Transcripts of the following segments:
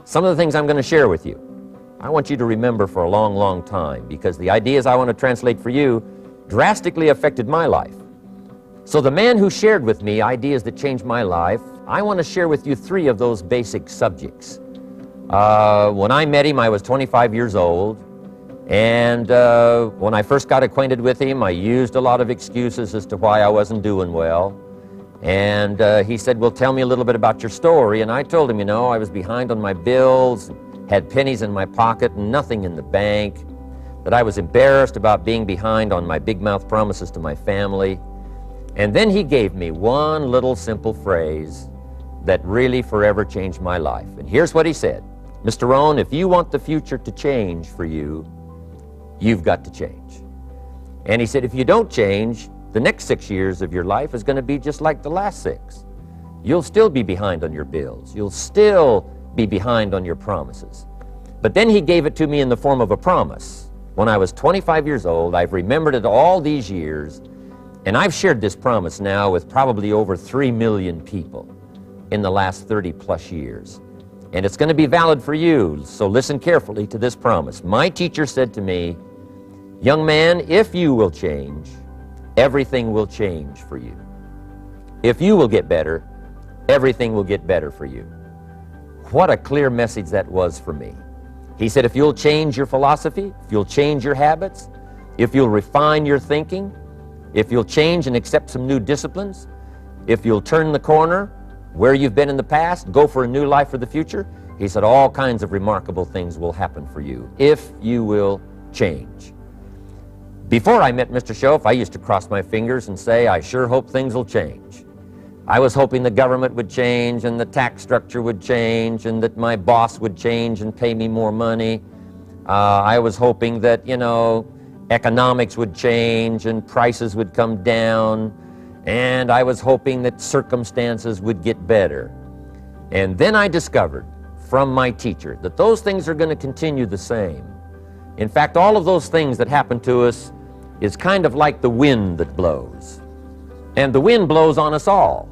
Some of the things I'm going to share with you, I want you to remember for a long, long time, because the ideas I want to translate for you drastically affected my life. So the man who shared with me ideas that changed my life, I want to share with you 3 of those basic subjects. When I met him, I was 25 years old, and when I first got acquainted with him, I used a lot of excuses as to why I wasn't doing well. And he said, well, tell me a little bit about your story. And I told him, you know, I was behind on my bills, had pennies in my pocket, nothing in the bank, that I was embarrassed about being behind on my big mouth promises to my family. And then he gave me one little simple phrase that really forever changed my life. And here's what he said: Mr. Rohn, if you want the future to change for you, you've got to change. And he said, if you don't change, the next 6 years of your life is going to be just like the last 6. You'll still be behind on your bills. You'll still be behind on your promises. But then he gave it to me in the form of a promise. When I was 25 years old, I've remembered it all these years, and I've shared this promise now with probably over 3 million people in the last 30-plus years. And it's going to be valid for you, so listen carefully to this promise. My teacher said to me, young man, if you will change, everything will change for you. If you will get better, everything will get better for you. What a clear message that was for me. He said, if you'll change your philosophy, if you'll change your habits, if you'll refine your thinking, if you'll change and accept some new disciplines, if you'll turn the corner where you've been in the past, go for a new life for the future, he said all kinds of remarkable things will happen for you if you will change. Before I met Mr. Shoaff, I used to cross my fingers and say, I sure hope things will change. I was hoping the government would change and the tax structure would change and that my boss would change and pay me more money. I was hoping that, you know, economics would change and prices would come down, and I was hoping that circumstances would get better. And then I discovered from my teacher that those things are going to continue the same. In fact, all of those things that happen to us is kind of like the wind that blows. And the wind blows on us all.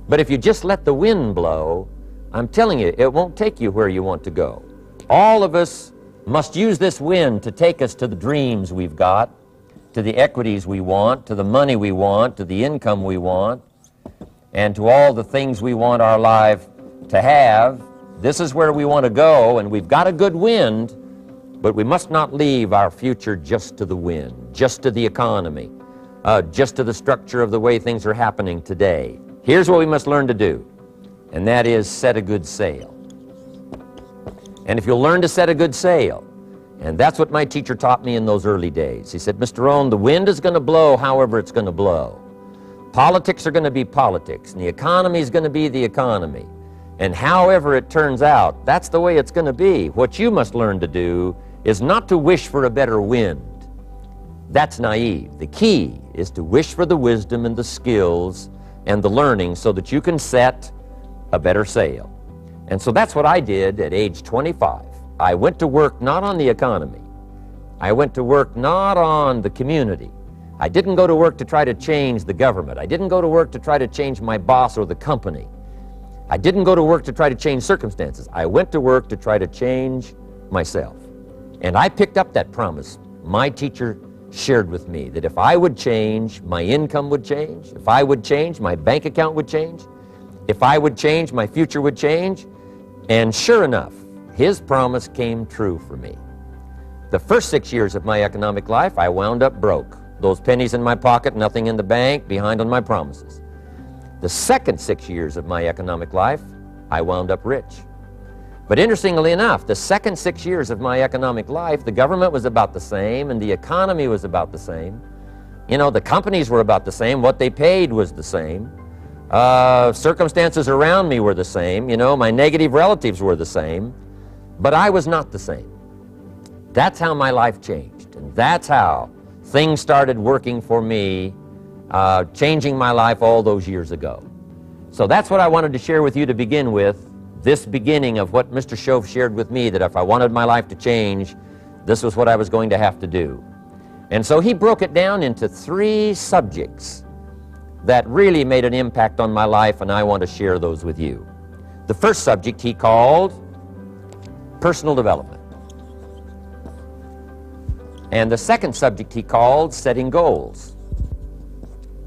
But if you just let the wind blow, I'm telling you, it won't take you where you want to go. All of us must use this wind to take us to the dreams we've got, to the equities we want, to the money we want, to the income we want, and to all the things we want our life to have. This is where we want to go, and we've got a good wind, but we must not leave our future just to the wind, just to the economy, just to the structure of the way things are happening today. Here's what we must learn to do, and that is set a good sail. And if you'll learn to set a good sail, and that's what my teacher taught me in those early days. He said, Mr. Rohn, the wind is going to blow however it's going to blow. Politics are going to be politics, and the economy is going to be the economy. And however it turns out, that's the way it's going to be. What you must learn to do is not to wish for a better wind. That's naive. The key is to wish for the wisdom and the skills and the learning so that you can set a better sail. And so that's what I did at age 25. I went to work not on the economy. I went to work not on the community. I didn't go to work to try to change the government. I didn't go to work to try to change my boss or the company. I didn't go to work to try to change circumstances. I went to work to try to change myself. And I picked up that promise my teacher shared with me, that if I would change, my income would change. If I would change, my bank account would change. If I would change, my future would change. And sure enough, his promise came true for me. The first 6 years of my economic life, I wound up broke. Those pennies in my pocket, nothing in the bank, behind on my promises. The second 6 years of my economic life, I wound up rich. But interestingly enough, the second 6 years of my economic life, the government was about the same and the economy was about the same. You know, the companies were about the same. What they paid was the same. Circumstances around me were the same. You know, my negative relatives were the same. But I was not the same. That's how my life changed. And that's how things started working for me, changing my life all those years ago. So that's what I wanted to share with you to begin with, this beginning of what Mr. Shoaff shared with me, that if I wanted my life to change, this was what I was going to have to do. And so he broke it down into 3 subjects that really made an impact on my life, and I want to share those with you. The first subject he called personal development. And the second subject he called setting goals.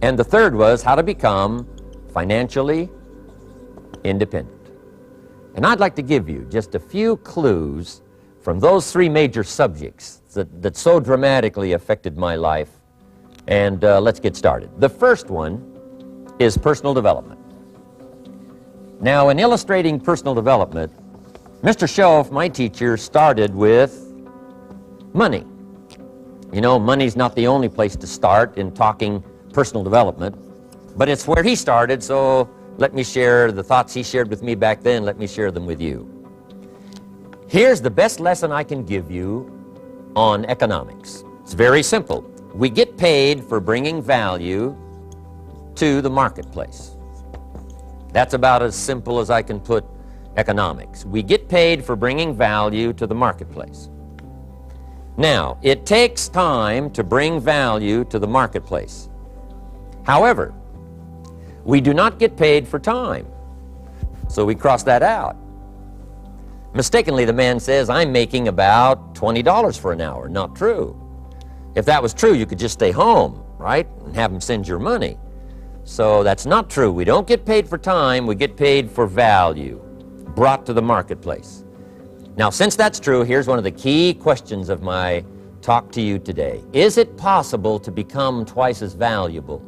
And the third was how to become financially independent. And I'd like to give you just a few clues from those three major subjects that so dramatically affected my life. And let's get started. The first one is personal development. Now, in illustrating personal development, Mr. Schoaf, my teacher, started with money. You know, money's not the only place to start in talking personal development, but it's where he started, so let me share the thoughts he shared with me back then. Let me share them with you. Here's the best lesson I can give you on economics. It's very simple. We get paid for bringing value to the marketplace. That's about as simple as I can put economics. We get paid for bringing value to the marketplace. Now, it takes time to bring value to the marketplace. However, we do not get paid for time, so we cross that out. Mistakenly, the man says, I'm making about $20 for an hour. Not true. If that was true, you could just stay home, right, and have him send your money. So that's not true. We don't get paid for time, we get paid for value brought to the marketplace. Now, since that's true, here's one of the key questions of my talk to you today. Is it possible to become twice as valuable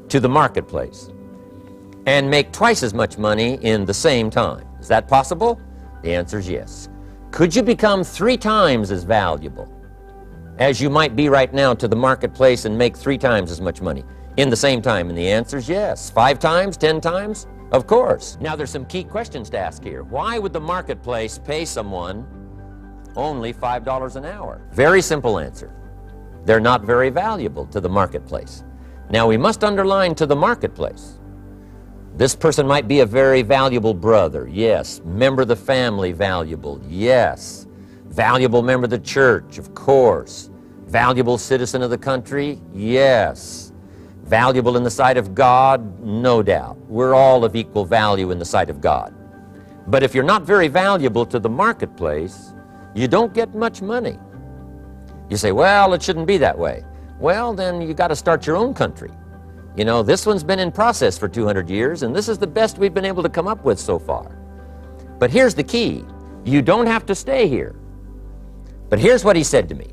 to the marketplace and make twice as much money in the same time? Is that possible? The answer is yes. Could you become 3 times as valuable as you might be right now to the marketplace and make 3 times as much money in the same time? And the answer is yes. 5 times, 10 times? Of course. Now, there's some key questions to ask here. Why would the marketplace pay someone only $5 an hour? Very simple answer. They're not very valuable to the marketplace. Now, we must underline to the marketplace. This person might be a very valuable brother, yes. Member of the family, valuable, yes. Valuable member of the church, of course. Valuable citizen of the country, yes. Valuable in the sight of God, no doubt. We're all of equal value in the sight of God. But if you're not very valuable to the marketplace, you don't get much money. You say, well, it shouldn't be that way. Well, then you got to start your own country. You know, this one's been in process for 200 years, and this is the best we've been able to come up with so far. But here's the key. You don't have to stay here. But here's what he said to me.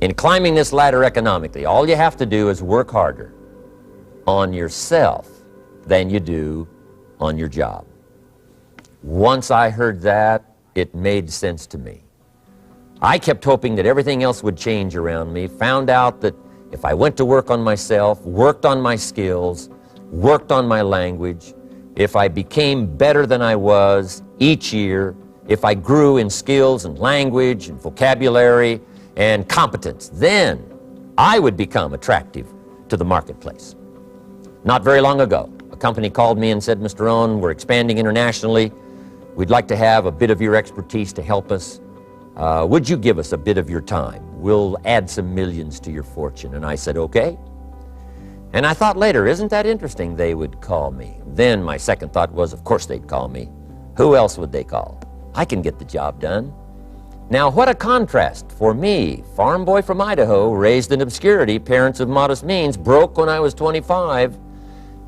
In climbing this ladder economically, all you have to do is work harder on yourself than you do on your job. Once I heard that, it made sense to me. I kept hoping that everything else would change around me, found out that if I went to work on myself, worked on my skills, worked on my language, if I became better than I was each year, if I grew in skills and language and vocabulary and competence, then I would become attractive to the marketplace. Not very long ago, a company called me and said, Mr. Rohn, we're expanding internationally. We'd like to have a bit of your expertise to help us. Would you give us a bit of your time? We'll add some millions to your fortune. And I said, okay. And I thought later, isn't that interesting? They would call me. Then my second thought was, of course they'd call me. Who else would they call? I can get the job done. Now, what a contrast for me, farm boy from Idaho, raised in obscurity, parents of modest means, broke when I was 25.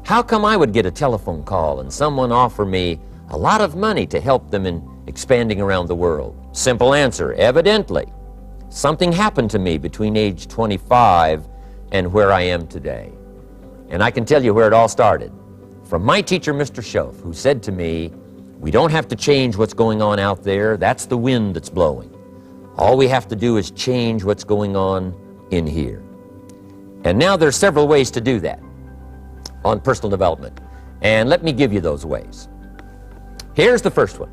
How come I would get a telephone call and someone offer me a lot of money to help them in expanding around the world? Simple answer, evidently. Something happened to me between age 25 and where I am today. And I can tell you where it all started. From my teacher, Mr. Schoaf, who said to me, we don't have to change what's going on out there. That's the wind that's blowing. All we have to do is change what's going on in here. And now there's several ways to do that on personal development. And let me give you those ways. Here's the first one.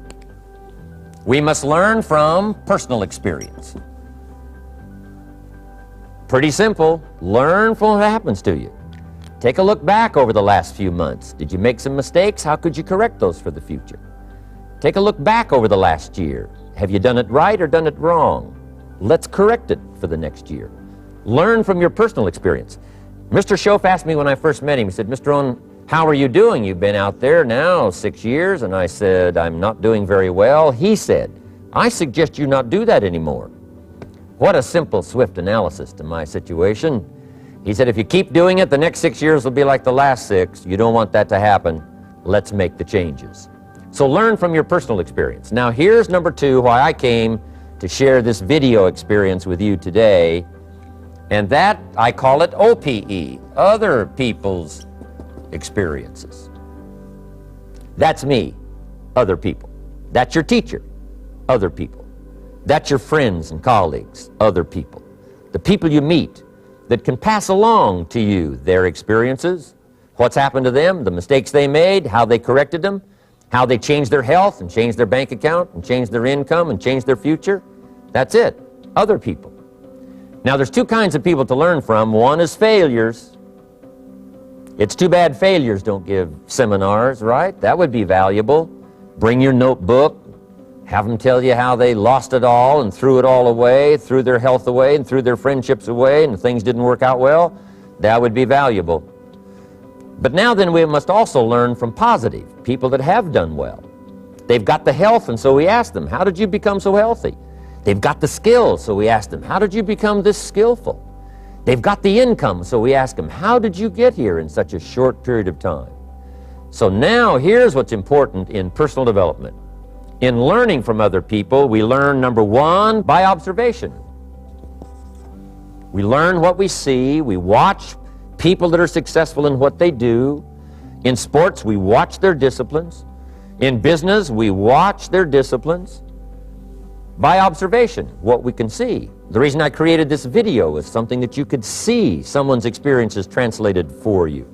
We must learn from personal experience. Pretty simple. Learn from what happens to you. Take a look back over the last few months. Did you make some mistakes? How could you correct those for the future? Take a look back over the last year. Have you done it right or done it wrong? Let's correct it for the next year. Learn from your personal experience. Mr. Schoaf asked me when I first met him, he said, Mr. Rohn, how are you doing? You've been out there now 6 years. And I said, I'm not doing very well. He said, I suggest you not do that anymore. What a simple, swift analysis to my situation. He said, if you keep doing it, the next 6 years will be like the last 6. You don't want that to happen. Let's make the changes. So learn from your personal experience. Now here's number 2, why I came to share this video experience with you today. And that, I call it OPE, other people's experiences. That's me, other people. That's your teacher, other people. That's your friends and colleagues, other people. The people you meet that can pass along to you their experiences, what's happened to them, the mistakes they made, how they corrected them, how they changed their health and changed their bank account and changed their income and changed their future. That's it, other people. Now there's 2 kinds of people to learn from. One is failures. It's too bad failures don't give seminars, right? That would be valuable. Bring your notebook, have them tell you how they lost it all and threw it all away, threw their health away and threw their friendships away and things didn't work out well. That would be valuable. But now then we must also learn from positive, people that have done well. They've got the health, and so we ask them, how did you become so healthy? They've got the skills, so we ask them, how did you become this skillful? They've got the income, so we ask them, how did you get here in such a short period of time? So now here's what's important in personal development. In learning from other people, we learn, number 1, by observation. We learn what we see. We watch people that are successful in what they do. In sports, we watch their disciplines. In business, we watch their disciplines. By observation, what we can see. The reason I created this video is something that you could see someone's experiences translated for you.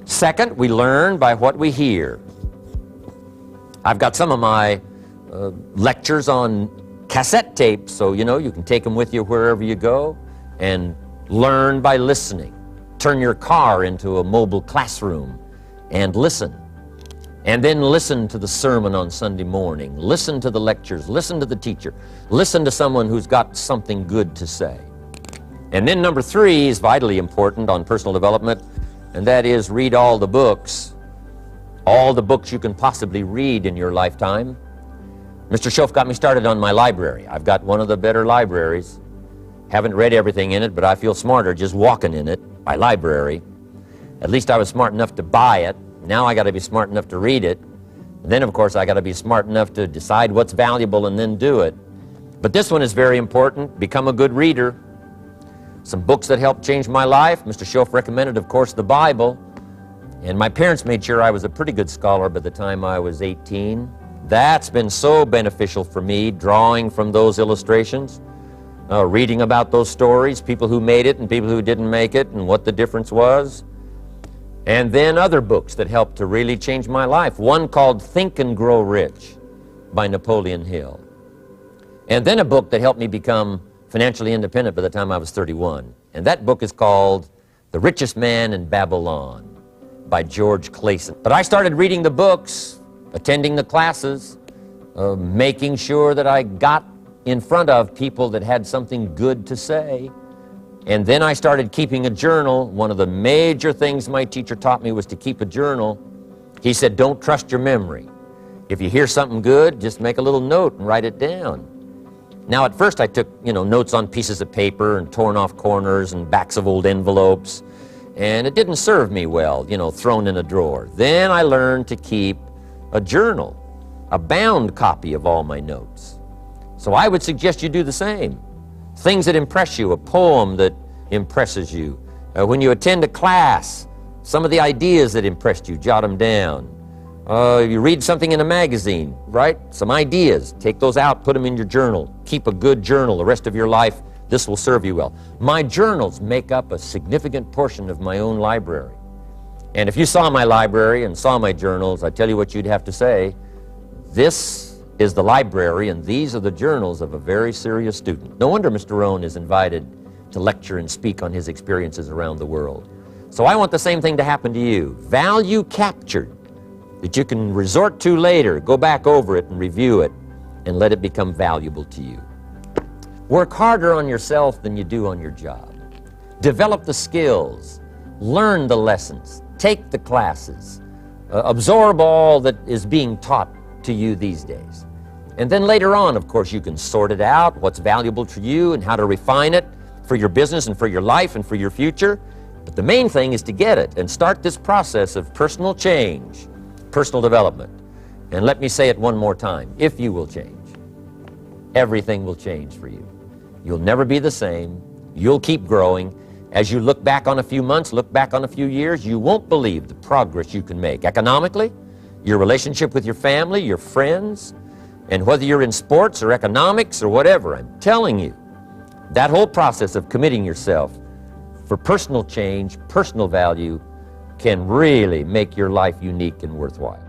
Second, we learn by what we hear. I've got some of my lectures on cassette tapes, so you can take them with you wherever you go and learn by listening. Turn your car into a mobile classroom and listen. And then listen to the sermon on Sunday morning. Listen to the lectures. Listen to the teacher. Listen to someone who's got something good to say. And then number 3 is vitally important on personal development, and that is read all the books you can possibly read in your lifetime. Mr. Schoaf got me started on my library. I've got one of the better libraries. Haven't read everything in it, but I feel smarter just walking in it, my library. At least I was smart enough to buy it. Now I got to be smart enough to read it. And then, of course, I got to be smart enough to decide what's valuable and then do it. But this one is very important. Become a good reader. Some books that helped change my life. Mr. Schoaf recommended, of course, the Bible. And my parents made sure I was a pretty good scholar by the time I was 18. That's been so beneficial for me, drawing from those illustrations, reading about those stories, people who made it and people who didn't make it and what the difference was. And then other books that helped to really change my life. One called Think and Grow Rich by Napoleon Hill. And then a book that helped me become financially independent by the time I was 31. And that book is called The Richest Man in Babylon by George Clason. But I started reading the books, attending the classes, making sure that I got in front of people that had something good to say. And then I started keeping a journal. One of the major things my teacher taught me was to keep a journal. He said, don't trust your memory. If you hear something good, just make a little note and write it down. Now, at first I took, notes on pieces of paper and torn off corners and backs of old envelopes. And it didn't serve me well, thrown in a drawer. Then I learned to keep a journal, a bound copy of all my notes. So I would suggest you do the same. Things that impress you, a poem that impresses you. When you attend a class, some of the ideas that impressed you, jot them down. You read something in a magazine, right? Some ideas, take those out, put them in your journal. Keep a good journal the rest of your life. This will serve you well. My journals make up a significant portion of my own library. And if you saw my library and saw my journals, I tell you what you'd have to say. This is the library, and these are the journals of a very serious student. No wonder Mr. Rohn is invited to lecture and speak on his experiences around the world. So I want the same thing to happen to you. Value captured that you can resort to later, go back over it and review it, and let it become valuable to you. Work harder on yourself than you do on your job. Develop the skills, learn the lessons, take the classes, absorb all that is being taught to you these days. And then later on, of course, you can sort it out, what's valuable to you and how to refine it for your business and for your life and for your future. But the main thing is to get it and start this process of personal change, personal development. And let me say it one more time. If you will change, everything will change for you. You'll never be the same. You'll keep growing. As you look back on a few months, look back on a few years, you won't believe the progress you can make economically, your relationship with your family, your friends, and whether you're in sports or economics or whatever. I'm telling you, that whole process of committing yourself for personal change, personal value, can really make your life unique and worthwhile.